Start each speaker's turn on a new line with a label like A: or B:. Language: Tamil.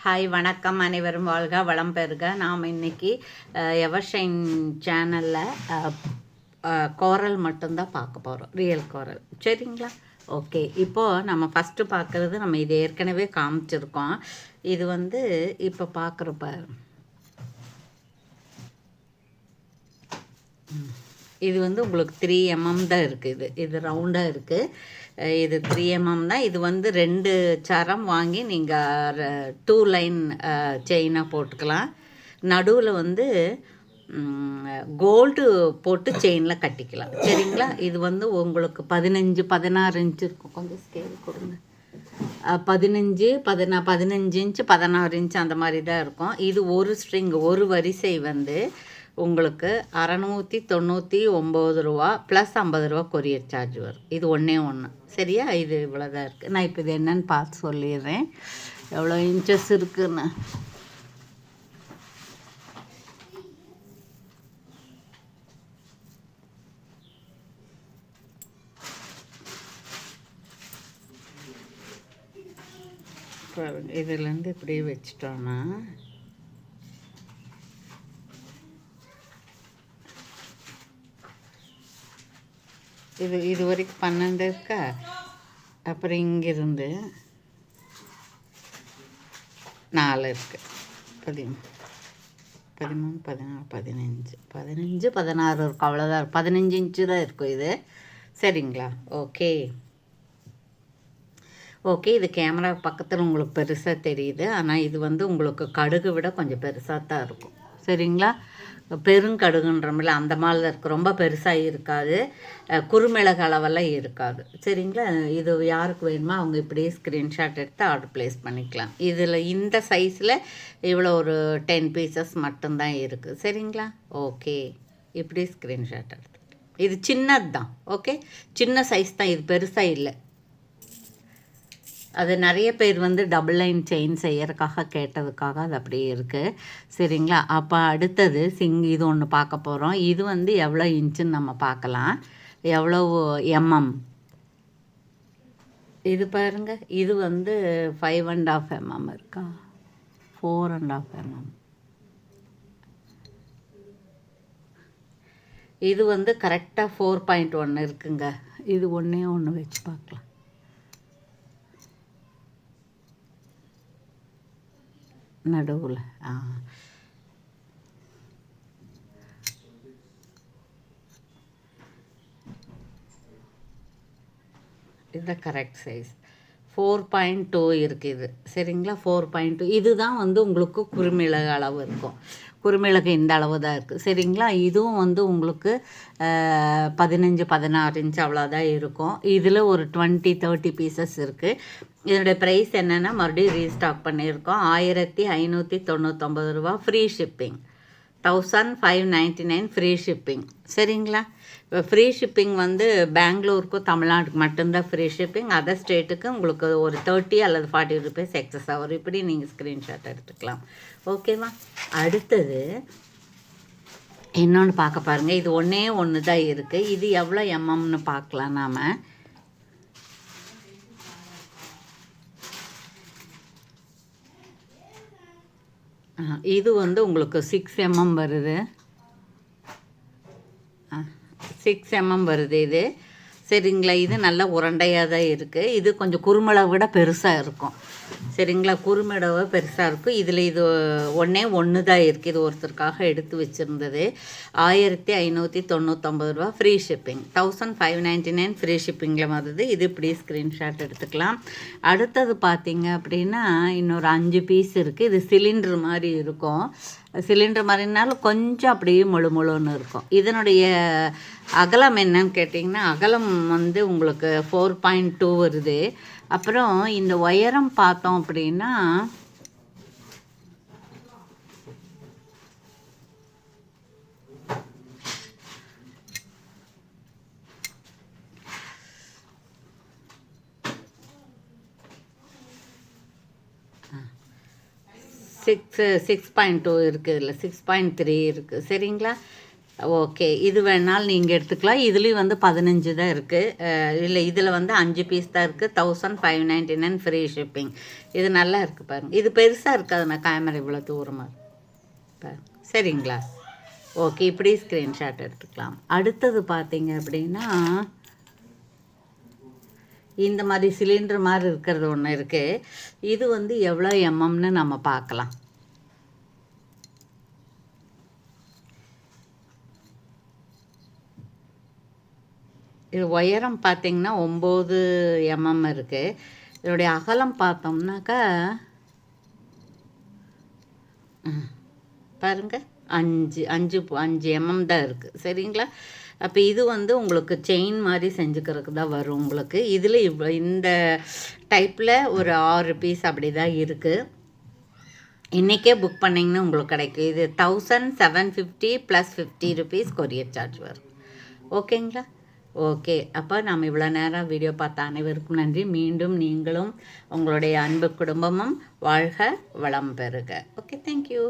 A: ஹாய் வணக்கம், அனைவரும் வாழ்க வளம் பெறுக. நாம் இன்றைக்கி எவர்ஷைன் சேனலில் கோரல் மட்டும்தான் பார்க்க போகிறோம், ரியல் கோரல். சரிங்களா? ஓகே. இப்போது நம்ம ஃபஸ்ட்டு பார்க்குறது, நம்ம இது ஏற்கனவே காமிச்சிருக்கோம். இது இப்போ பார்க்குறப்ப இது உங்களுக்கு 3mm தான் இருக்குது. இது ரவுண்டாக இருக்குது. இது 3mm தான். இது 2 சரம் வாங்கி நீங்கள் 2 லைன் செயினாக போட்டுக்கலாம். நடுவில் கோல்டு போட்டு செயினில் கட்டிக்கலாம். சரிங்களா? இது உங்களுக்கு 15-16 இன்ச்சு இருக்கும். கொஞ்சம் ஸ்கேல் கொடுங்க. 15 இன்ச்சு 16 இன்ச்சு அந்த மாதிரி தான் இருக்கும். இது ஒரு ஸ்ட்ரிங், ஒரு வரிசை உங்களுக்கு 699 ரூபா ப்ளஸ் 50 ரூபா கொரியர் சார்ஜ் வரும். இது ஒன்றே ஒன்று. சரியா? இது இவ்வளோதான் இருக்குது. நான் இப்போ இது என்னன்னு பார்த்து சொல்லிடுறேன், எவ்வளோ இன்ச்சஸ் இருக்குன்னு. இதுலேருந்து இப்படியே வச்சிட்டோன்னா இது வரைக்கும் 12 இருக்கா. அப்புறம் இங்கிருந்து 4 இருக்குது. 13, 14, 15, 16 இருக்கும். அவ்வளோதான். 15 இன்ச்சு தான் இருக்கும் இது. சரிங்களா? ஓகே. இது கேமரா பக்கத்தில் உங்களுக்கு பெருசாக தெரியுது. ஆனால் இது உங்களுக்கு கடுகு விட கொஞ்சம் பெருசாக தான் இருக்கும். சரிங்களா? பெருங்கடுகுன்ற மாதிரி அந்த மாதிரி தான் இருக்குது. ரொம்ப பெருசாக இருக்காது, குறுமிளகு அளவெல்லாம் இருக்காது. சரிங்களா? இது யாருக்கு வேணுமோ அவங்க இப்படியே ஸ்க்ரீன்ஷாட் எடுத்து ஆர்டர் ப்ளேஸ் பண்ணிக்கலாம். இதில் இந்த சைஸில் இவ்வளோ ஒரு 10 பீசஸ் மட்டும்தான் இருக்குது. சரிங்களா? ஓகே. இப்படி ஸ்க்ரீன்ஷாட் எடுத்துக்கலாம். இது சின்னது தான். ஓகே, சின்ன சைஸ் தான், இது பெருசாக இல்லை. அது நிறைய பேர் டபுள் லைன் செயின் செய்யறதுக்காக கேட்டதுக்காக அது அப்படியே இருக்குது. சரிங்களா? அப்போ அடுத்தது இது ஒன்று பார்க்க போகிறோம். இது எவ்வளோ இன்ச்சுன்னு நம்ம பார்க்கலாம். எவ்வளோ mm. இது பாருங்கள், இது 5.5 mm இருக்கா, 4.5 mm. இது கரெக்டாக 4.1 இருக்குங்க. இது ஒன்றே ஒன்று வச்சு பார்க்கலாம். நடுவில் இது கரெக்ட் சைஸ் 4.2 இருக்குது. சரிங்களா? 4.2. இதுதான் உங்களுக்கு குறுமிளகு அளவு இருக்கும். குறுமிளகு இந்த அளவு தான் இருக்குது. சரிங்களா? இதுவும் உங்களுக்கு 15-16 இன்ச் அவ்வளோதான் இருக்கும். இதில் ஒரு 20-30 பீசஸ் இருக்குது. இதனுடைய ப்ரைஸ் என்னென்னா, மறுபடியும் ரீஸ்டாக் பண்ணியிருக்கோம். 1599 ரூபா. Free shipping 1599 free shipping. சரிங்களா? இப்போ ஃப்ரீ ஷிப்பிங் பெங்களூருக்கும் தமிழ்நாட்டுக்கு மட்டும்தான் ஃப்ரீ ஷிப்பிங். அதர் ஸ்டேட்டுக்கு உங்களுக்கு ஒரு 30 அல்லது 40 ருபீஸ் எக்ஸஸ் ஆகும். இப்படி நீங்கள் ஸ்க்ரீன்ஷாட் எடுத்துக்கலாம். ஓகேவா? அடுத்தது இன்னொன்று பார்க்க பாருங்கள். இது ஒன்றே ஒன்று தான் இருக்குது. இது எவ்வளோ எம்எம்னு பார்க்கலாம். நாம் இது உங்களுக்கு 6 mm வருது. 6 mm வருது இது. சரிங்களா? இது நல்ல உருண்டையாக தான் இருக்குது. இது கொஞ்சம் குறுமிளவை விட பெருசாக இருக்கும். சரிங்களா? குறுமிளவை பெருசாக இருக்கும். இதில் இது ஒன்றே ஒன்று தான் இருக்குது. இது ஒருத்தருக்காக எடுத்து வச்சுருந்தது. 1599 ரூபா. ஃப்ரீ ஷிப்பிங் 1599 ஃப்ரீ ஷிப்பிங்கில் வருது. இது இப்படி ஸ்க்ரீன்ஷாட் எடுத்துக்கலாம். அடுத்தது பார்த்திங்க அப்படின்னா இன்னொரு 5 பீஸ் இருக்குது. இது சிலிண்டர் மாதிரி இருக்கும். சிலிண்டர் மாதிரினாலும் கொஞ்சம் அப்படியே முழுன்னு இருக்கும். இதனுடைய அகலம் என்னன்னு கேட்டிங்கன்னா, அகலம் உங்களுக்கு 4.2 வருது. அப்புறம் இந்த உயரம் பார்த்தோம் அப்படின்னா சிக்ஸ் 6.2 இருக்குது. இதில் 6.3 இருக்குது. சரிங்களா? ஓகே, இது வேணாலும் நீங்கள் எடுத்துக்கலாம். இதுலேயும் வந்து 15 தான் இருக்குது. இல்லை, இதில் வந்து 5 பீஸ் தான் இருக்குது. 1599 ஃப்ரீ ஷிப்பிங். இது நல்லா இருக்குது பாருங்கள். இது பெருசாக இருக்காது, நான் கேமரா இவ்வளோ தூரமாக பாருங்க. சரிங்களா? ஓகே, இப்படி ஸ்க்ரீன்ஷாட் எடுத்துக்கலாம். அடுத்தது பார்த்தீங்க அப்படின்னா, இந்த மாதிரி சிலிண்டர் மாதிரி இருக்கிறது ஒன்று இருக்குது. இது வந்து எவ்வளோ எம்எம்னு நம்ம பார்க்கலாம். இது உயரம் பார்த்திங்கன்னா 9 எம்எம் இருக்குது. இதனுடைய அகலம் பார்த்தோம்னாக்கா பாருங்கள் 5 எம்எம் தான் இருக்குது. சரிங்களா? அப்போ இது வந்து உங்களுக்கு செயின் மாதிரி செஞ்சுக்கிறதுக்கு தான் வரும் உங்களுக்கு. இதில் இந்த டைப்பில் ஒரு 6 பீஸ் அப்படி தான் இருக்குது. இன்றைக்கே புக் பண்ணிங்கன்னா உங்களுக்கு கிடைக்கும். இது 1750 + 50 ருபீஸ் கொரியர் சார்ஜ் வரும். ஓகேங்களா? ஓகே, அப்போ நம்ம இவ்வளோ நேரம் வீடியோ பார்த்த அனைவருக்கும் நன்றி. மீண்டும் நீங்களும் உங்களுடைய அன்பு குடும்பமும் வாழ்க வளம் பெறுக. Okay, thank you.